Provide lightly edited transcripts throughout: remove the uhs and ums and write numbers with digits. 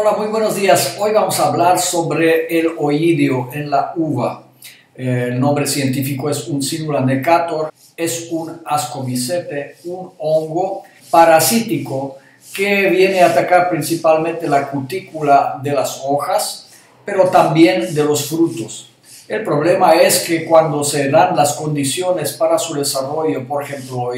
Hola, muy buenos días. Hoy vamos a hablar sobre el oidio en la uva. El nombre científico es Uncinula necator. Es un ascomycete, un hongo parasítico que viene a atacar principalmente la cutícula de las hojas, pero también de los frutos. El problema es que cuando se dan las condiciones para su desarrollo, por ejemplo,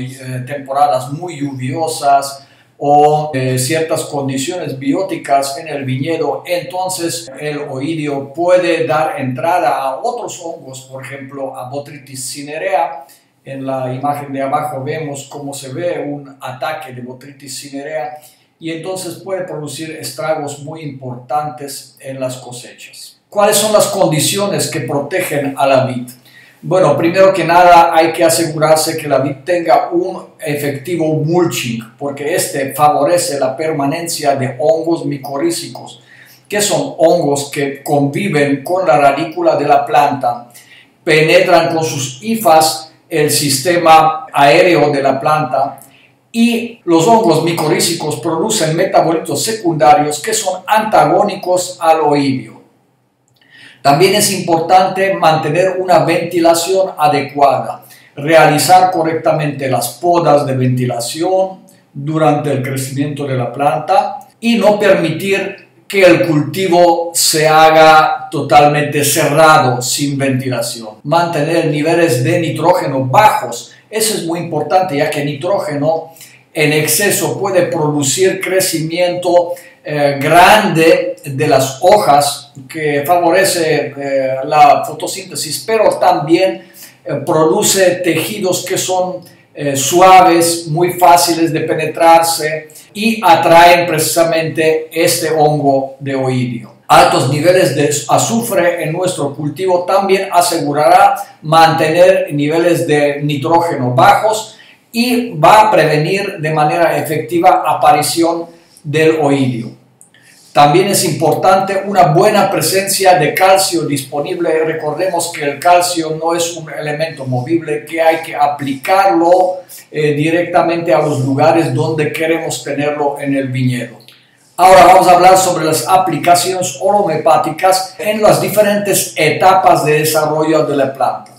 temporadas muy lluviosas, o ciertas condiciones bióticas en el viñedo, entonces el oidio puede dar entrada a otros hongos, por ejemplo a Botrytis cinerea. En la imagen de abajo vemos cómo se ve un ataque de Botrytis cinerea y entonces puede producir estragos muy importantes en las cosechas. ¿Cuáles son las condiciones que protegen a la vid? Bueno, primero que nada hay que asegurarse que la vid tenga un efectivo mulching, porque este favorece la permanencia de hongos micorrízicos, que son hongos que conviven con la radícula de la planta, penetran con sus hifas el sistema aéreo de la planta y los hongos micorrízicos producen metabolitos secundarios que son antagónicos al oidio. También es importante mantener una ventilación adecuada, realizar correctamente las podas de ventilación durante el crecimiento de la planta y no permitir que el cultivo se haga totalmente cerrado sin ventilación. Mantener niveles de nitrógeno bajos, eso es muy importante, ya que nitrógeno en exceso puede producir crecimiento grande de las hojas que favorece la fotosíntesis, pero también produce tejidos que son suaves, muy fáciles de penetrarse y atraen precisamente este hongo de oidio. Altos niveles de azufre en nuestro cultivo también asegurará mantener niveles de nitrógeno bajos y va a prevenir de manera efectiva aparición del oidio. También es importante una buena presencia de calcio disponible. Recordemos que el calcio no es un elemento movible, que hay que aplicarlo directamente a los lugares donde queremos tenerlo en el viñedo. Ahora vamos a hablar sobre las aplicaciones homeopáticas en las diferentes etapas de desarrollo de la planta.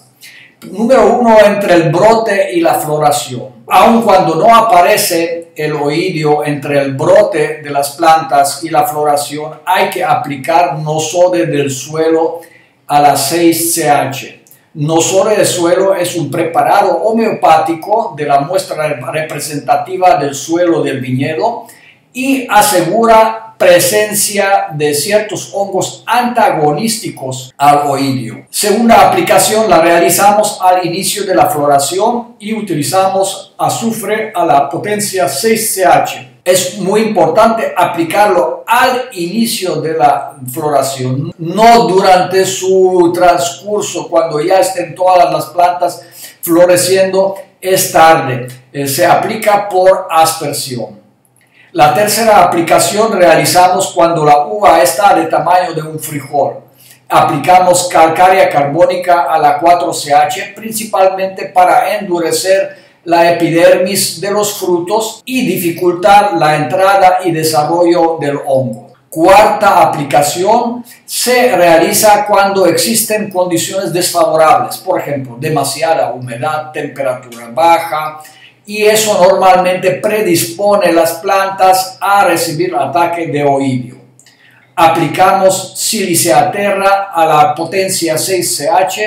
Número 1, entre el brote y la floración. Aun cuando no aparece el oidio entre el brote de las plantas y la floración, hay que aplicar nosode del suelo a las 6-CH. Nosode del suelo es un preparado homeopático de la muestra representativa del suelo del viñedo y asegura presencia de ciertos hongos antagonísticos al oidio. Segunda aplicación la realizamos al inicio de la floración y utilizamos azufre a la potencia 6-CH. Es muy importante aplicarlo al inicio de la floración, no durante su transcurso, cuando ya estén todas las plantas floreciendo, es tarde. Se aplica por aspersión. La tercera aplicación realizamos cuando la uva está de tamaño de un frijol. Aplicamos calcárea carbónica a la 4-CH principalmente para endurecer la epidermis de los frutos y dificultar la entrada y desarrollo del hongo. Cuarta aplicación se realiza cuando existen condiciones desfavorables, por ejemplo, demasiada humedad, temperatura baja, y eso normalmente predispone las plantas a recibir ataque de oidio. Aplicamos Silicea terra a la potencia 6-CH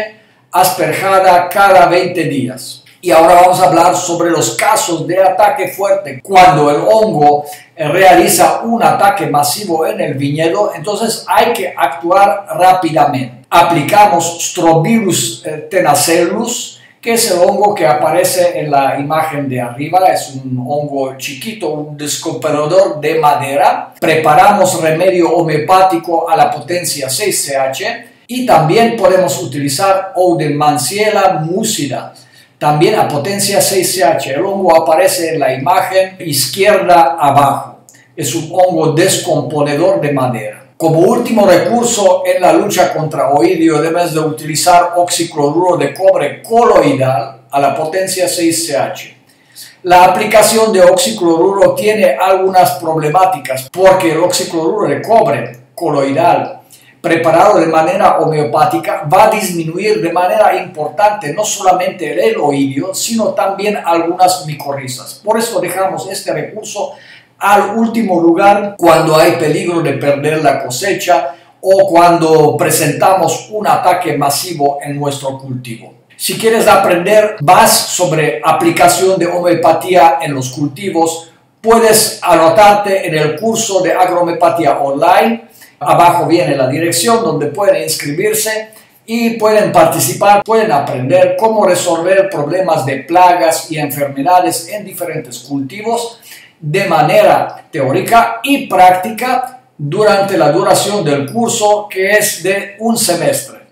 asperjada cada 20 días. Y ahora vamos a hablar sobre los casos de ataque fuerte. Cuando el hongo realiza un ataque masivo en el viñedo, entonces hay que actuar rápidamente. Aplicamos Strobilus tenacellus, que es el hongo que aparece en la imagen de arriba. Es un hongo chiquito, un descomponedor de madera. Preparamos remedio homeopático a la potencia 6-CH y también podemos utilizar Oudemansiella mucida, también a potencia 6-CH. El hongo aparece en la imagen izquierda abajo. Es un hongo descomponedor de madera. Como último recurso en la lucha contra oidio debes de utilizar oxicloruro de cobre coloidal a la potencia 6-CH. La aplicación de oxicloruro tiene algunas problemáticas porque el oxicloruro de cobre coloidal preparado de manera homeopática va a disminuir de manera importante no solamente el eloídio, sino también algunas micorrizas. Por eso dejamos este recurso al último lugar cuando hay peligro de perder la cosecha o cuando presentamos un ataque masivo en nuestro cultivo. Si quieres aprender más sobre aplicación de homeopatía en los cultivos, puedes anotarte en el curso de agrohomeopatía online. Abajo viene la dirección donde pueden inscribirse y pueden participar, pueden aprender cómo resolver problemas de plagas y enfermedades en diferentes cultivos de manera teórica y práctica durante la duración del curso, que es de un semestre.